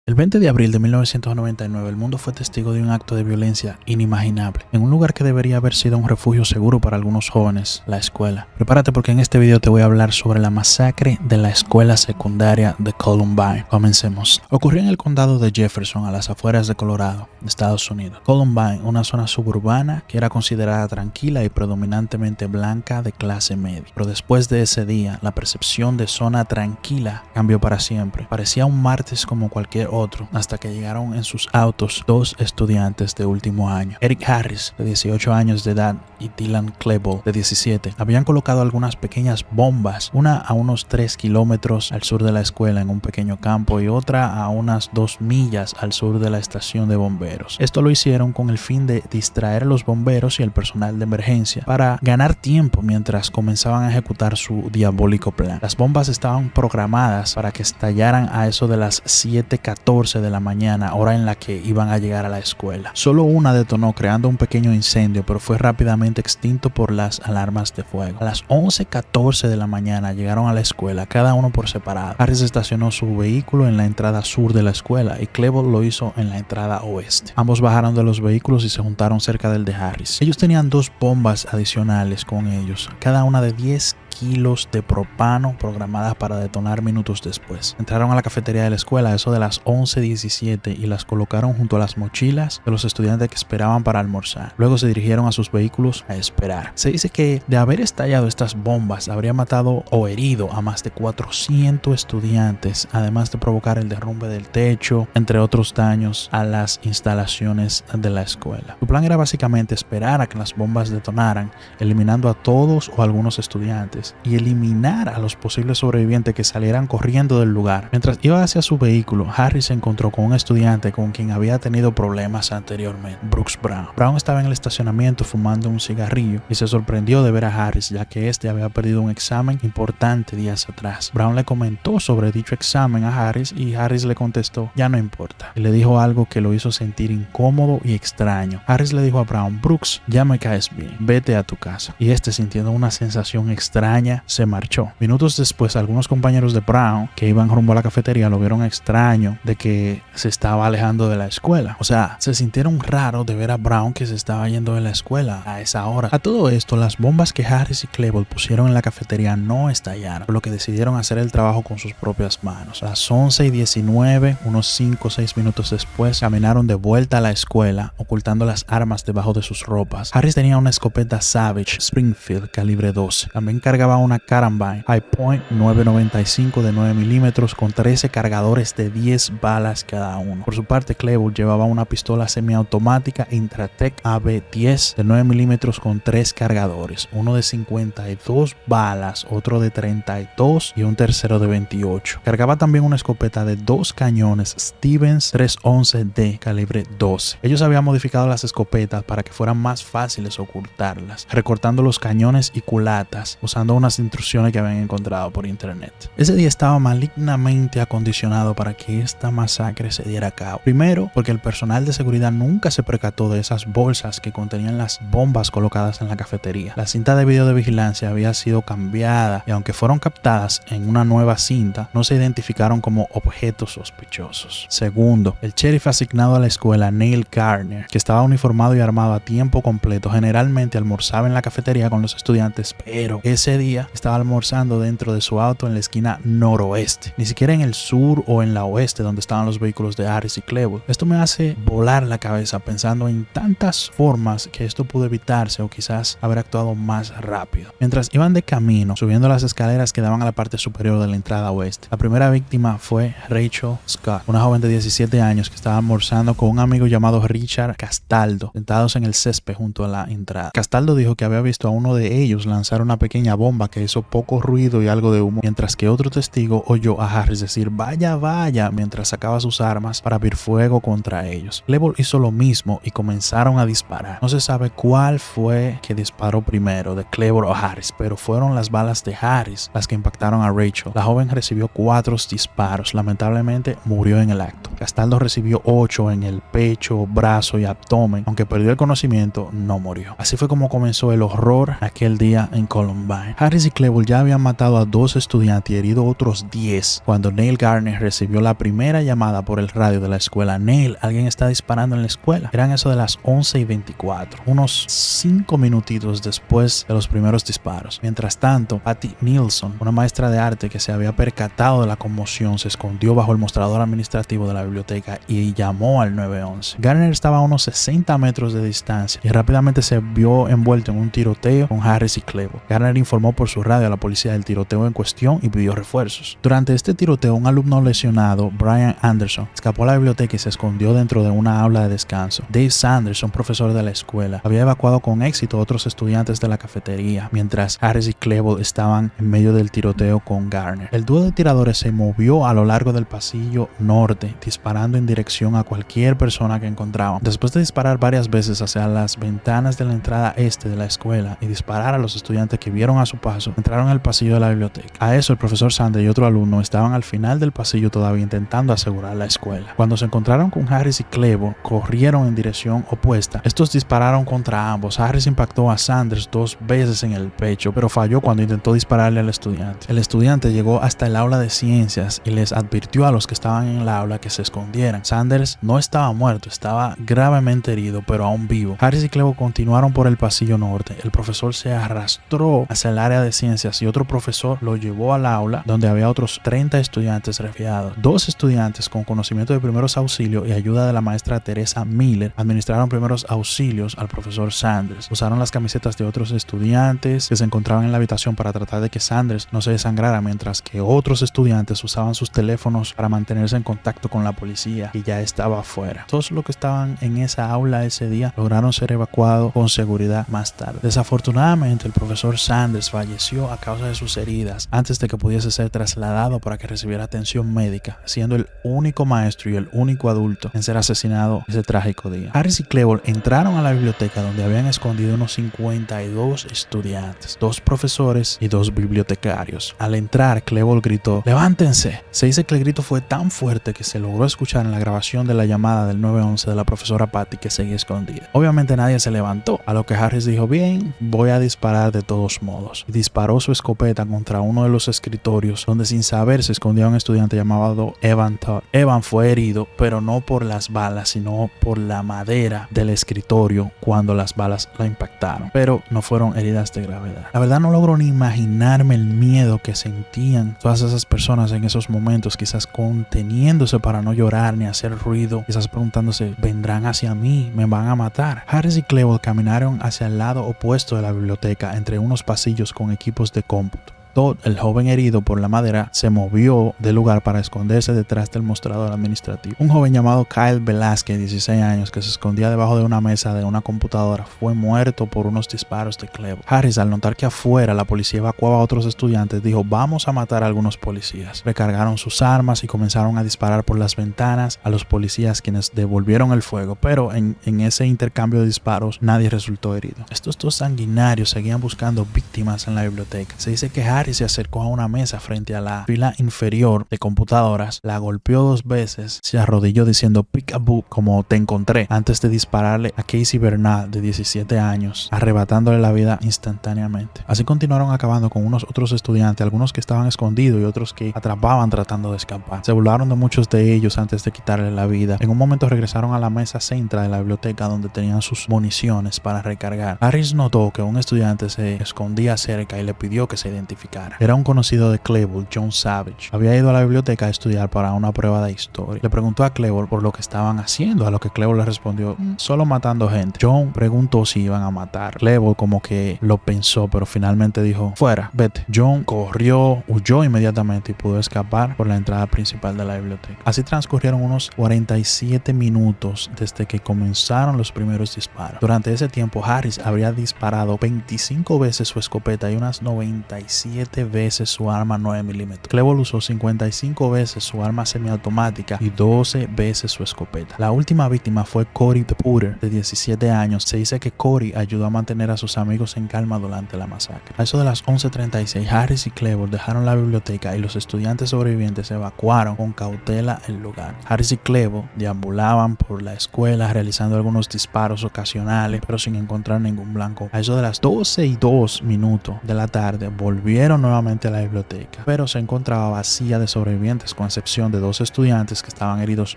El 20 de abril de 1999, el mundo fue testigo de un acto de violencia inimaginable, en un lugar que debería haber sido un refugio seguro para algunos jóvenes, la escuela. Prepárate porque en este video te voy a hablar sobre la masacre de la escuela secundaria de Columbine. Comencemos. Ocurrió en el condado de Jefferson, a las afueras de Colorado, Estados Unidos. Columbine, una zona suburbana que era considerada tranquila y predominantemente blanca de clase media. Pero después de ese día, la percepción de zona tranquila cambió para siempre. Parecía un martes como cualquier otro, hasta que llegaron en sus autos dos estudiantes de último año. Eric Harris, de 18 años de edad, y Dylan Klebold, de 17, habían colocado algunas pequeñas bombas, una a unos 3 kilómetros al sur de la escuela en un pequeño campo y otra a unas 2 millas al sur de la estación de bomberos. Esto lo hicieron con el fin de distraer a los bomberos y el personal de emergencia para ganar tiempo mientras comenzaban a ejecutar su diabólico plan. Las bombas estaban programadas para que estallaran a eso de las 7:14 de la mañana, hora en la que iban a llegar a la escuela. Solo una detonó, creando un pequeño incendio, pero fue rápidamente extinto por las alarmas de fuego. A las 11:14 de la mañana llegaron a la escuela, cada uno por separado. Harris estacionó su vehículo en la entrada sur de la escuela y Klebold lo hizo en la entrada oeste. Ambos bajaron de los vehículos y se juntaron cerca del de Harris. Ellos tenían dos bombas adicionales con ellos, cada una de 10 kilos de propano programadas para detonar minutos después. Entraron a la cafetería de la escuela a eso de las 11:17 y las colocaron junto a las mochilas de los estudiantes que esperaban para almorzar. Luego se dirigieron a sus vehículos a esperar. Se dice que de haber estallado estas bombas habría matado o herido a más de 400 estudiantes, además de provocar el derrumbe del techo, entre otros daños a las instalaciones de la escuela. Su plan era básicamente esperar a que las bombas detonaran, eliminando a todos o algunos estudiantes y eliminar a los posibles sobrevivientes que salieran corriendo del lugar. Mientras iba hacia su vehículo, Harris se encontró con un estudiante con quien había tenido problemas anteriormente, Brooks Brown. Brown estaba en el estacionamiento fumando un cigarrillo y se sorprendió de ver a Harris, ya que este había perdido un examen importante días atrás. Brown le comentó sobre dicho examen a Harris y Harris le contestó: "Ya no importa", y le dijo algo que lo hizo sentir incómodo y extraño. Harris le dijo a Brown: "Brooks, ya me caes bien, vete a tu casa", y este, sintiendo una sensación extraña, se marchó. Minutos después, algunos compañeros de Brown que iban rumbo a la cafetería lo vieron extraño de que se estaba alejando de la escuela. O sea, se sintieron raro de ver a Brown que se estaba yendo de la escuela a esa hora. A todo esto, las bombas que Harris y Klebold pusieron en la cafetería no estallaron, por lo que decidieron hacer el trabajo con sus propias manos. A las 11:19, unos 5 o 6 minutos después, caminaron de vuelta a la escuela, ocultando las armas debajo de sus ropas. Harris tenía una escopeta Savage Springfield calibre 12. También cargaba una Carabine High Point 9.95 de 9 milímetros con 13 cargadores de 10 balas cada uno. Por su parte, Klebold llevaba una pistola semiautomática Intratec AB-10 de 9 milímetros con 3 cargadores, uno de 52 balas, otro de 32 y un tercero de 28. Cargaba también una escopeta de 2 cañones Stevens 311D calibre 12. Ellos habían modificado las escopetas para que fueran más fáciles ocultarlas, recortando los cañones y culatas usando unas instrucciones que habían encontrado por internet. Ese día estaba malignamente acondicionado para que esta masacre se diera a cabo. Primero, porque el personal de seguridad nunca se percató de esas bolsas que contenían las bombas colocadas en la cafetería. La cinta de video de vigilancia había sido cambiada y aunque fueron captadas en una nueva cinta, no se identificaron como objetos sospechosos. Segundo, el sheriff asignado a la escuela, Neil Garner, que estaba uniformado y armado a tiempo completo, generalmente almorzaba en la cafetería con los estudiantes, pero ese día estaba almorzando dentro de su auto en la esquina noroeste, ni siquiera en el sur o en la oeste donde estaban los vehículos de Harris y Klebold. Esto me hace volar la cabeza pensando en tantas formas que esto pudo evitarse o quizás haber actuado más rápido. Mientras iban de camino, subiendo las escaleras que daban a la parte superior de la entrada oeste, la primera víctima fue Rachel Scott, una joven de 17 años que estaba almorzando con un amigo llamado Richard Castaldo, sentados en el césped junto a la entrada. Castaldo dijo que había visto a uno de ellos lanzar una pequeña bomba que hizo poco ruido y algo de humo, mientras que otro testigo oyó a Harris decir "vaya, vaya", mientras sacaba sus armas para abrir fuego contra ellos. Klebold hizo lo mismo y comenzaron a disparar. No se sabe cuál fue que disparó primero, de Klebold o Harris, pero fueron las balas de Harris las que impactaron a Rachel. La joven recibió 4 disparos, lamentablemente murió en el acto. Castaldo recibió 8 en el pecho, brazo y abdomen. Aunque perdió el conocimiento, no murió. Así fue como comenzó el horror aquel día en Columbine. Harris y Klebold ya habían matado a 2 estudiantes y herido otros 10 cuando Neil Garner recibió la primera primera llamada por el radio de la escuela: Neil, alguien está disparando en la escuela. Eran eso de las 11:24, unos 5 minutitos después de los primeros disparos. Mientras tanto, Patty Nilsson, una maestra de arte que se había percatado de la conmoción, se escondió bajo el mostrador administrativo de la biblioteca y llamó al 911. Garner estaba a unos 60 metros de distancia y rápidamente se vio envuelto en un tiroteo con Harris y Cleveland. Garner informó por su radio a la policía del tiroteo en cuestión y pidió refuerzos. Durante este tiroteo, un alumno lesionado, Brian Anderson, escapó a la biblioteca y se escondió dentro de una aula de descanso. Dave Sanders, un profesor de la escuela, había evacuado con éxito a otros estudiantes de la cafetería, mientras Harris y Cleveland estaban en medio del tiroteo con Garner. El dúo de tiradores se movió a lo largo del pasillo norte, disparando en dirección a cualquier persona que encontraban. Después de disparar varias veces hacia las ventanas de la entrada este de la escuela y disparar a los estudiantes que vieron a su paso, entraron al pasillo de la biblioteca. A eso, el profesor Sanders y otro alumno estaban al final del pasillo todavía intentando asegurar la escuela. Cuando se encontraron con Harris y Cleveland, corrieron en dirección opuesta. Estos dispararon contra ambos. Harris impactó a Sanders 2 veces en el pecho, pero falló cuando intentó dispararle al estudiante. El estudiante llegó hasta el aula de ciencias y les advirtió a los que estaban en el aula que se escondieran. Sanders no estaba muerto, estaba gravemente herido, pero aún vivo. Harris y Cleveland continuaron por el pasillo norte. El profesor se arrastró hacia el área de ciencias y otro profesor lo llevó al aula donde había otros 30 estudiantes resfriados. 2 estudiantes con conocimiento de primeros auxilios y ayuda de la maestra Teresa Miller administraron primeros auxilios al profesor Sanders. Usaron las camisetas de otros estudiantes que se encontraban en la habitación para tratar de que Sanders no se desangrara, mientras que otros estudiantes usaban sus teléfonos para mantenerse en contacto con la policía que ya estaba afuera. Todos los que estaban en esa aula ese día lograron ser evacuados con seguridad más tarde. Desafortunadamente, el profesor Sanders falleció a causa de sus heridas antes de que pudiese ser trasladado para que recibiera atención médica, siendo el único maestro y el único adulto en ser asesinado ese trágico día. Harris y Cleveland entraron a la biblioteca donde habían escondido unos 52 estudiantes, 2 profesores y 2 bibliotecarios. Al entrar, Cleveland gritó: ¡levántense! Se dice que el grito fue tan fuerte que se logró escuchar en la grabación de la llamada del 911 de la profesora Patty, que seguía escondida. Obviamente nadie se levantó, a lo que Harris dijo: bien, voy a disparar de todos modos. Y disparó su escopeta contra uno de los escritorios donde sin saber se escondía un estudiante llamado Evan Todd. Evan fue herido, pero no por las balas, sino por la madera del escritorio cuando las balas la impactaron, pero no fueron heridas de gravedad. La verdad no logro ni imaginarme el miedo que sentían todas esas personas en esos momentos, quizás conteniéndose para no llorar ni hacer ruido, quizás preguntándose: ¿vendrán hacia mí? ¿Me van a matar? Harris y Cleveland caminaron hacia el lado opuesto de la biblioteca entre unos pasillos con equipos de cómputo. Todd, el joven herido por la madera, se movió del lugar para esconderse detrás del mostrador administrativo. Un joven llamado Kyle Velázquez, 16 años, que se escondía debajo de una mesa de una computadora, fue muerto por unos disparos de Cleveland. Harris, al notar que afuera la policía evacuaba a otros estudiantes, dijo: vamos a matar a algunos policías. Recargaron sus armas y comenzaron a disparar por las ventanas a los policías, quienes devolvieron el fuego, pero en ese intercambio de disparos nadie resultó herido. Estos 2 sanguinarios seguían buscando víctimas en la biblioteca. Se dice que Harris se acercó a una mesa frente a la fila inferior de computadoras, la golpeó 2 veces, se arrodilló diciendo "peekaboo", como "te encontré", antes de dispararle a Casey Bernal, de 17 años, arrebatándole la vida instantáneamente. Así continuaron acabando con unos otros estudiantes, algunos que estaban escondidos y otros que atrapaban tratando de escapar. Se burlaron de muchos de ellos antes de quitarle la vida. En un momento regresaron a la mesa central de la biblioteca donde tenían sus municiones para recargar. Harris notó que un estudiante se escondía cerca y le pidió que se identificara. Era un conocido de Cleveland, John Savage. Había ido a la biblioteca a estudiar para una prueba de historia. Le preguntó a Cleveland por lo que estaban haciendo, a lo que Cleveland le respondió: solo matando gente. John preguntó si iban a matar. Cleveland como que lo pensó, pero finalmente dijo: fuera, vete. John corrió, huyó inmediatamente y pudo escapar por la entrada principal de la biblioteca. Así transcurrieron unos 47 minutos desde que comenzaron los primeros disparos. Durante ese tiempo, Harris habría disparado 25 veces su escopeta y unas 97 veces su arma 9 milímetros. Cleveland usó 55 veces su arma semiautomática y 12 veces su escopeta. La última víctima fue Cory Putter, de 17 años. Se dice que Cory ayudó a mantener a sus amigos en calma durante la masacre. A eso de las 11:36, Harris y Cleveland dejaron la biblioteca y los estudiantes sobrevivientes evacuaron con cautela el lugar. Harris y Cleveland deambulaban por la escuela realizando algunos disparos ocasionales, pero sin encontrar ningún blanco. A eso de las 12:02 de la tarde volvieron acudieron nuevamente a la biblioteca, pero se encontraba vacía de sobrevivientes con excepción de 2 estudiantes que estaban heridos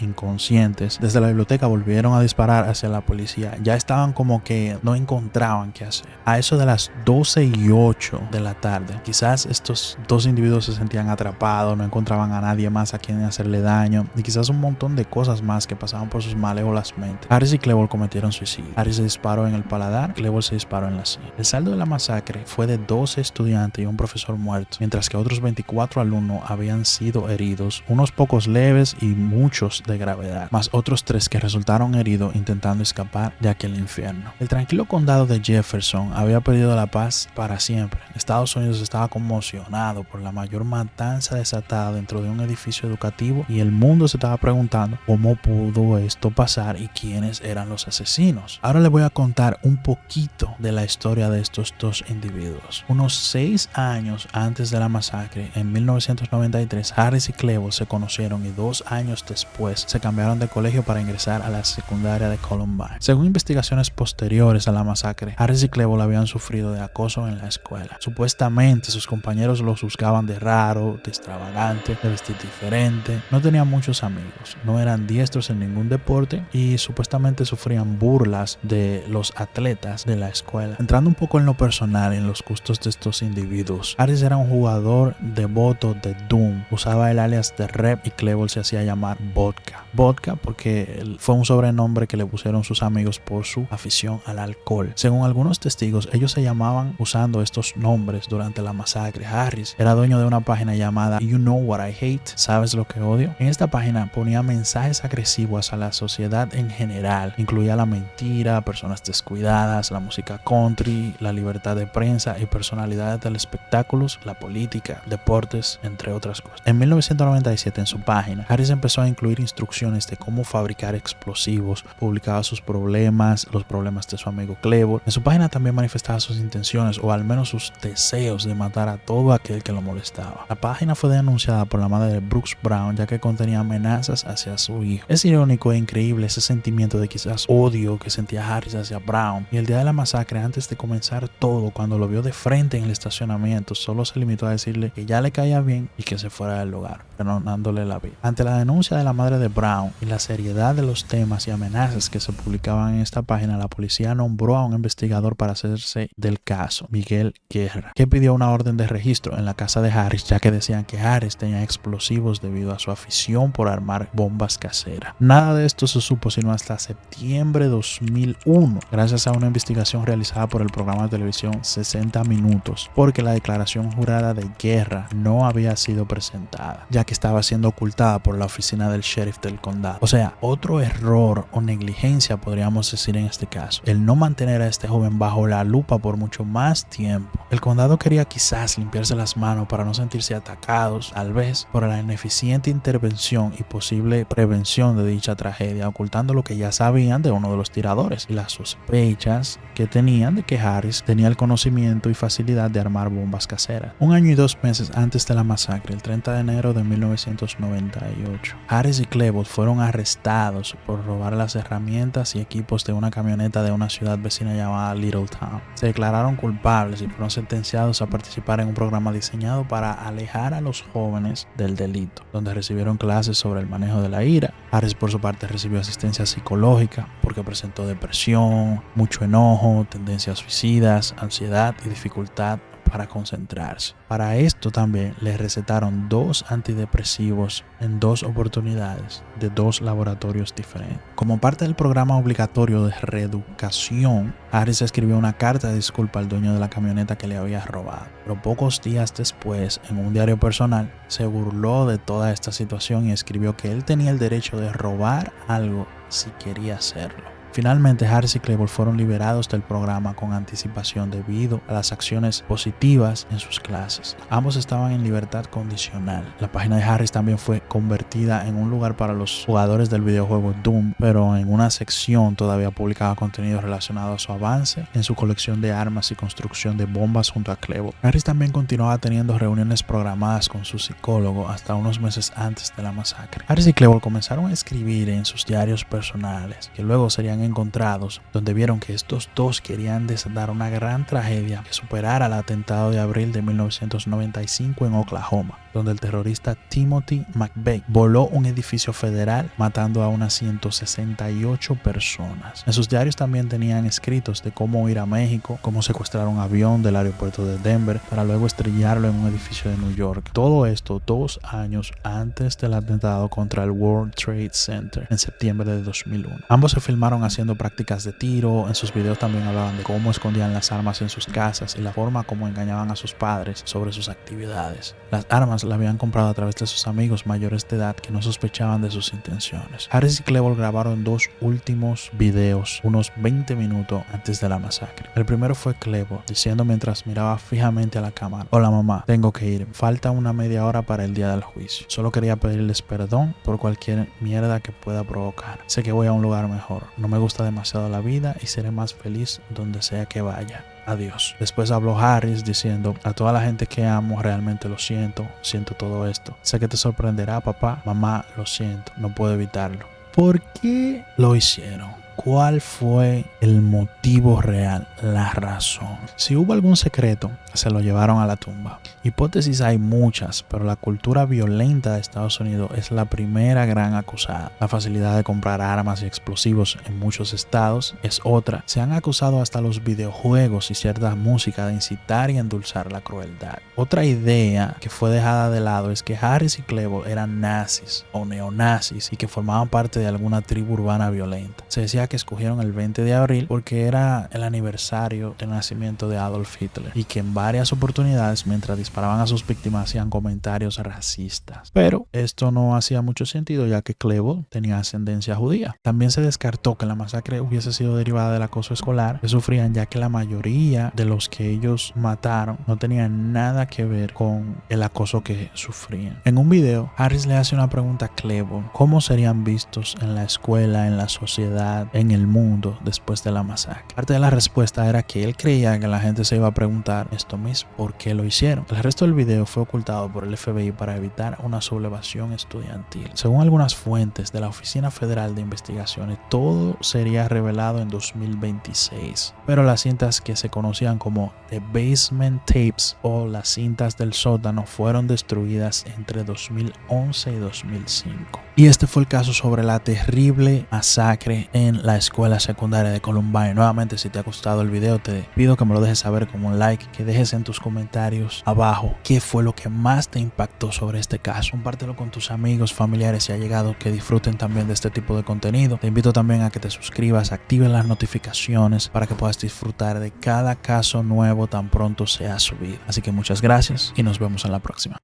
inconscientes. Desde la biblioteca volvieron a disparar hacia la policía. Ya estaban como que no encontraban qué hacer. A eso de las 12:08 de la tarde, quizás estos 2 individuos se sentían atrapados, no encontraban a nadie más a quien hacerle daño y quizás un montón de cosas más que pasaban por sus malévolas mentes. Harris y Klebold cometieron suicidio. Harris se disparó en el paladar, Klebold se disparó en la sien. El saldo de la masacre fue de 12 estudiantes y un profesor muerto, mientras que otros 24 alumnos habían sido heridos, unos pocos leves y muchos de gravedad, más otros 3 que resultaron heridos intentando escapar de aquel infierno. El tranquilo condado de Jefferson había perdido la paz para siempre. Estados Unidos estaba conmocionado por la mayor matanza desatada dentro de un edificio educativo y el mundo se estaba preguntando cómo pudo esto pasar y quiénes eran los asesinos. Ahora les voy a contar un poquito de la historia de estos 2 individuos. Unos 6 años antes de la masacre, en 1993, Harris y Klebold se conocieron y 2 años después se cambiaron de colegio para ingresar a la secundaria de Columbine. Según investigaciones posteriores a la masacre, Harris y Klebold habían sufrido de acoso en la escuela. Supuestamente sus compañeros los juzgaban de raro, de extravagante, de vestir diferente. No tenían muchos amigos, no eran diestros en ningún deporte y supuestamente sufrían burlas de los atletas de la escuela. Entrando un poco en lo personal, en los gustos de estos individuos, Harris era un jugador devoto de Doom, usaba el alias de Rep y Klebold se hacía llamar Vodka. Vodka porque fue un sobrenombre que le pusieron sus amigos por su afición al alcohol. Según algunos testigos, ellos se llamaban usando estos nombres durante la masacre. Harris era dueño de una página llamada You Know What I Hate, ¿sabes lo que odio? En esta página ponía mensajes agresivos a la sociedad en general, incluía la mentira, personas descuidadas, la música country, la libertad de prensa y personalidades del espectáculos, la política, deportes, entre otras cosas. En 1997 en su página, Harris empezó a incluir instrucciones de cómo fabricar explosivos, publicaba sus problemas, los problemas de su amigo Klebold. En su página también manifestaba sus intenciones o al menos sus deseos de matar a todo aquel que lo molestaba. La página fue denunciada por la madre de Brooks Brown ya que contenía amenazas hacia su hijo. Es irónico e increíble ese sentimiento de quizás odio que sentía Harris hacia Brown, y el día de la masacre, antes de comenzar todo, cuando lo vio de frente en el estacionamiento, solo se limitó a decirle que ya le caía bien y que se fuera del lugar, perdonándole la vida. Ante la denuncia de la madre de Brown y la seriedad de los temas y amenazas que se publicaban en esta página, la policía nombró a un investigador para hacerse del caso, Miguel Guerra, que pidió una orden de registro en la casa de Harris, ya que decían que Harris tenía explosivos debido a su afición por armar bombas caseras. Nada de esto se supo sino hasta septiembre de 2001, gracias a una investigación realizada por el programa de televisión 60 Minutos, porque la declaración jurada de Guerra no había sido presentada, ya que estaba siendo ocultada por la oficina del sheriff del condado. O sea, otro error o negligencia podríamos decir en este caso, el no mantener a este joven bajo la lupa por mucho más tiempo. El condado quería quizás limpiarse las manos para no sentirse atacados, tal vez por la ineficiente intervención y posible prevención de dicha tragedia, ocultando lo que ya sabían de uno de los tiradores y las sospechas que tenían de que Harris tenía el conocimiento y facilidad de armar bombas caseras. 1 año y 2 meses antes de la masacre, el 30 de enero de 1998, Harris y Klebold fueron arrestados por robar las herramientas y equipos de una camioneta de una ciudad vecina llamada Littletown. Se declararon culpables y fueron sentenciados a participar en un programa diseñado para alejar a los jóvenes del delito, donde recibieron clases sobre el manejo de la ira. Harris por su parte recibió asistencia psicológica porque presentó depresión, mucho enojo, tendencias suicidas, ansiedad y dificultad para concentrarse. Para esto también le recetaron 2 antidepresivos en 2 oportunidades de 2 laboratorios diferentes. Como parte del programa obligatorio de reeducación, Harris escribió una carta de disculpa al dueño de la camioneta que le había robado. Pero pocos días después, en un diario personal, se burló de toda esta situación y escribió que él tenía el derecho de robar algo si quería hacerlo. Finalmente, Harris y Klebold fueron liberados del programa con anticipación debido a las acciones positivas en sus clases. Ambos estaban en libertad condicional. La página de Harris también fue convertida en un lugar para los jugadores del videojuego Doom, pero en una sección todavía publicaba contenido relacionado a su avance en su colección de armas y construcción de bombas junto a Klebold. Harris también continuaba teniendo reuniones programadas con su psicólogo hasta unos meses antes de la masacre. Harris y Klebold comenzaron a escribir en sus diarios personales, que luego serían encontrados, donde vieron que estos dos querían desatar una gran tragedia que superara el atentado de abril de 1995 en Oklahoma, donde el terrorista Timothy McVeigh voló un edificio federal matando a unas 168 personas. En sus diarios también tenían escritos de cómo ir a México, cómo secuestrar un avión del aeropuerto de Denver para luego estrellarlo en un edificio de New York. Todo esto 2 años antes del atentado contra el World Trade Center en septiembre de 2001. Ambos se filmaron haciendo prácticas de tiro. En sus videos también hablaban de cómo escondían las armas en sus casas y la forma como engañaban a sus padres sobre sus actividades. Las armas las habían comprado a través de sus amigos mayores de edad que no sospechaban de sus intenciones. Harris y Cleburne grabaron 2 últimos videos unos 20 minutos antes de la masacre. El primero fue Cleburne diciendo mientras miraba fijamente a la cámara: "Hola mamá, tengo que ir. Falta una media hora para el día del juicio. Solo quería pedirles perdón por cualquier mierda que pueda provocar. Sé que voy a un lugar mejor. No me gusta demasiado la vida y seré más feliz donde sea que vaya. Adiós". Después habló Harris diciendo: "A toda la gente que amo, realmente lo siento. Siento todo esto. Sé que te sorprenderá, papá. Mamá, lo siento. No puedo evitarlo". ¿Por qué lo hicieron? ¿Cuál fue el motivo real, la razón? Si hubo algún secreto, se lo llevaron a la tumba. Hipótesis hay muchas, pero la cultura violenta de Estados Unidos es la primera gran acusada. La facilidad de comprar armas y explosivos en muchos estados es otra. Se han acusado hasta los videojuegos y cierta música de incitar y endulzar la crueldad. Otra idea que fue dejada de lado es que Harris y Cleburne eran nazis o neonazis y que formaban parte de alguna tribu urbana violenta. Se decía que escogieron el 20 de abril porque era el aniversario del nacimiento de Adolf Hitler y que en varias oportunidades mientras disparaban a sus víctimas hacían comentarios racistas. Pero esto no hacía mucho sentido ya que Cleburne tenía ascendencia judía. También se descartó que la masacre hubiese sido derivada del acoso escolar que sufrían, ya que la mayoría de los que ellos mataron no tenían nada que ver con el acoso que sufrían. En un video, Harris le hace una pregunta a Cleburne: ¿cómo serían vistos en la escuela, en la sociedad, en el mundo después de la masacre? Parte de la respuesta era que él creía que la gente se iba a preguntar esto mismo: ¿por qué lo hicieron? El resto del video fue ocultado por el FBI para evitar una sublevación estudiantil. Según algunas fuentes de la Oficina Federal de Investigaciones, todo sería revelado en 2026, pero las cintas que se conocían como The Basement Tapes o las cintas del sótano fueron destruidas entre 2011 y 2005. Y este fue el caso sobre la terrible masacre en la escuela secundaria de Columbine. Nuevamente, si te ha gustado el video, te pido que me lo dejes saber con un like, que dejes en tus comentarios abajo qué fue lo que más te impactó sobre este caso. Compártelo con tus amigos, familiares, si ha llegado, que disfruten también de este tipo de contenido. Te invito también a que te suscribas, actives las notificaciones para que puedas disfrutar de cada caso nuevo tan pronto sea subido. Así que muchas gracias y nos vemos en la próxima.